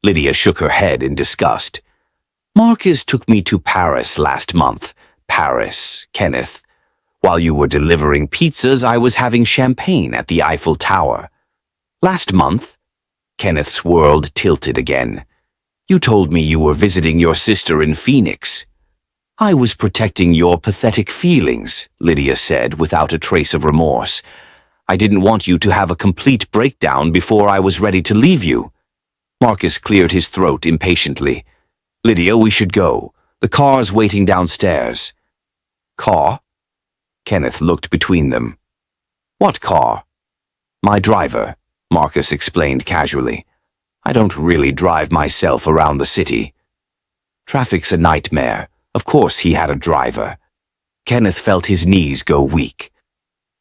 Lydia shook her head in disgust. Marcus took me to Paris last month. Paris, Kenneth. While you were delivering pizzas, I was having champagne at the Eiffel Tower. Last month? Kenneth's world tilted again. You told me you were visiting your sister in Phoenix. I was protecting your pathetic feelings, Lydia said without a trace of remorse. I didn't want you to have a complete breakdown before I was ready to leave you. Marcus cleared his throat impatiently. Lydia, we should go. The car's waiting downstairs. Car? Kenneth looked between them. What car? My driver, Marcus explained casually. I don't really drive myself around the city. Traffic's a nightmare. Of course he had a driver. Kenneth felt his knees go weak.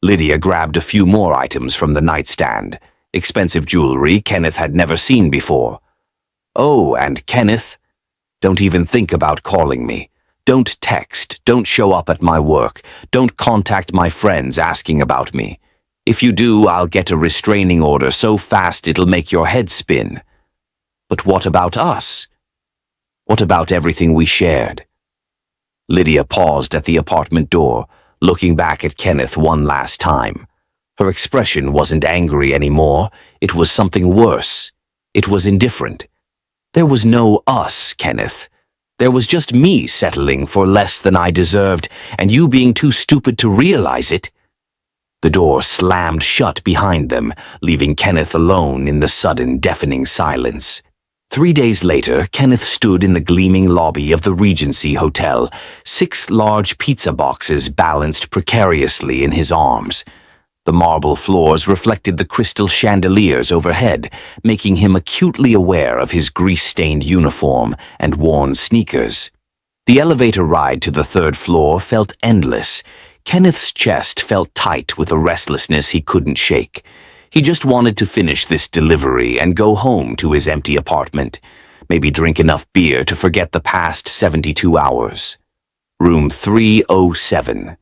Lydia grabbed a few more items from the nightstand. Expensive jewelry Kenneth had never seen before. Oh, and Kenneth, don't even think about calling me. Don't text, don't show up at my work, don't contact my friends asking about me. If you do, I'll get a restraining order so fast it'll make your head spin. But what about us? What about everything we shared? Lydia paused at the apartment door, looking back at Kenneth one last time. Her expression wasn't angry anymore. It was something worse. It was indifferent. There was no us, Kenneth. There was just me settling for less than I deserved, and you being too stupid to realize it. The door slammed shut behind them, leaving Kenneth alone in the sudden, deafening silence. 3 days later, Kenneth stood in the gleaming lobby of the Regency Hotel, 6 large pizza boxes balanced precariously in his arms. The marble floors reflected the crystal chandeliers overhead, making him acutely aware of his grease-stained uniform and worn sneakers. The elevator ride to the 3rd floor felt endless. Kenneth's chest felt tight with a restlessness he couldn't shake. He just wanted to finish this delivery and go home to his empty apartment, maybe drink enough beer to forget the past 72 hours. Room 307.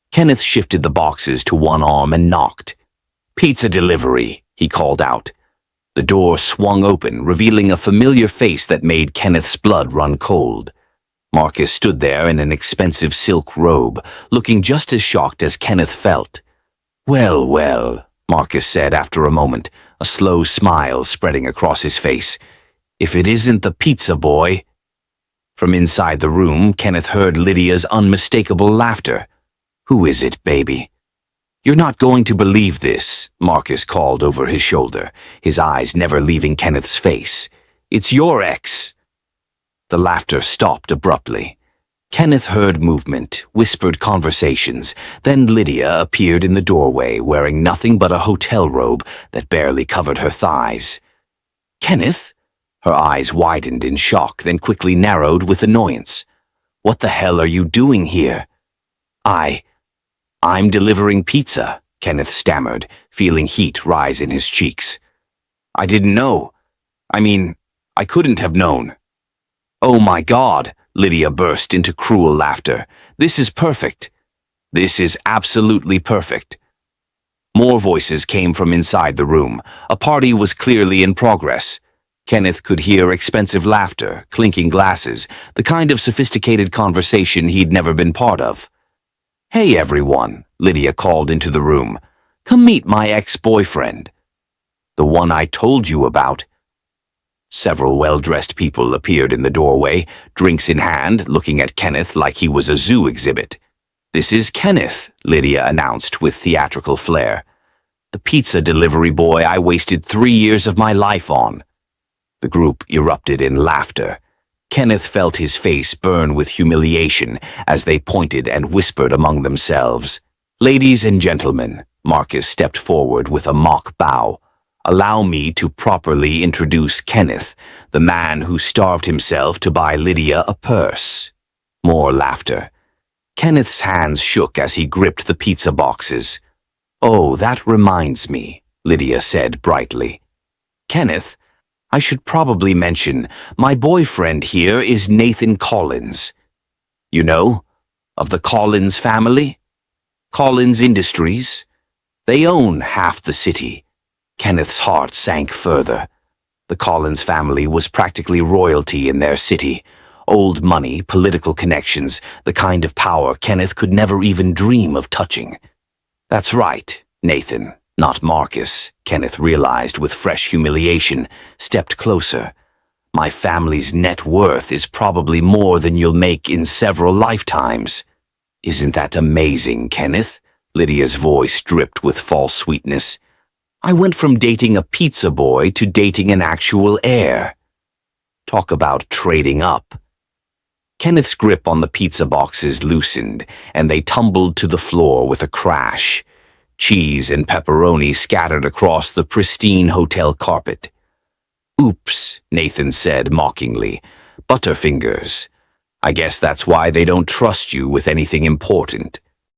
Kenneth shifted the boxes to one arm and knocked. Pizza delivery, he called out. The door swung open, revealing a familiar face that made Kenneth's blood run cold. Marcus stood there in an expensive silk robe, looking just as shocked as Kenneth felt. Well, well, Marcus said after a moment, a slow smile spreading across his face. If it isn't the pizza boy. From inside the room, Kenneth heard Lydia's unmistakable laughter. Who is it, baby? You're not going to believe this, Marcus called over his shoulder, his eyes never leaving Kenneth's face. It's your ex. The laughter stopped abruptly. Kenneth heard movement, whispered conversations, then Lydia appeared in the doorway wearing nothing but a hotel robe that barely covered her thighs. Kenneth? Her eyes widened in shock, then quickly narrowed with annoyance. What the hell are you doing here? I'm delivering pizza, Kenneth stammered, feeling heat rise in his cheeks. I didn't know. I couldn't have known. Oh my God, Lydia burst into cruel laughter. This is perfect. This is absolutely perfect. More voices came from inside the room. A party was clearly in progress. Kenneth could hear expensive laughter, clinking glasses, the kind of sophisticated conversation he'd never been part of. Hey everyone, Lydia called into the room. Come meet my ex-boyfriend. The one I told you about. Several well-dressed people appeared in the doorway, drinks in hand, looking at Kenneth like he was a zoo exhibit. This is Kenneth, Lydia announced with theatrical flair. The pizza delivery boy I wasted 3 years of my life on. The group erupted in laughter. Kenneth felt his face burn with humiliation as they pointed and whispered among themselves. Ladies and gentlemen, Marcus stepped forward with a mock bow. Allow me to properly introduce Kenneth, the man who starved himself to buy Lydia a purse. More laughter. Kenneth's hands shook as he gripped the pizza boxes. Oh, that reminds me, Lydia said brightly. Kenneth, I should probably mention, my boyfriend here is Nathan Collins. You know, of the Collins family? Collins Industries? They own half the city. Kenneth's heart sank further. The Collins family was practically royalty in their city. Old money, political connections, the kind of power Kenneth could never even dream of touching. That's right, Nathan, not Marcus, Kenneth realized with fresh humiliation, stepped closer. My family's net worth is probably more than you'll make in several lifetimes. Isn't that amazing, Kenneth? Lydia's voice dripped with false sweetness. I went from dating a pizza boy to dating an actual heir. Talk about trading up. Kenneth's grip on the pizza boxes loosened, and they tumbled to the floor with a crash. Cheese and pepperoni scattered across the pristine hotel carpet. Oops, Nathan said mockingly. Butterfingers. I guess that's why they don't trust you with anything important.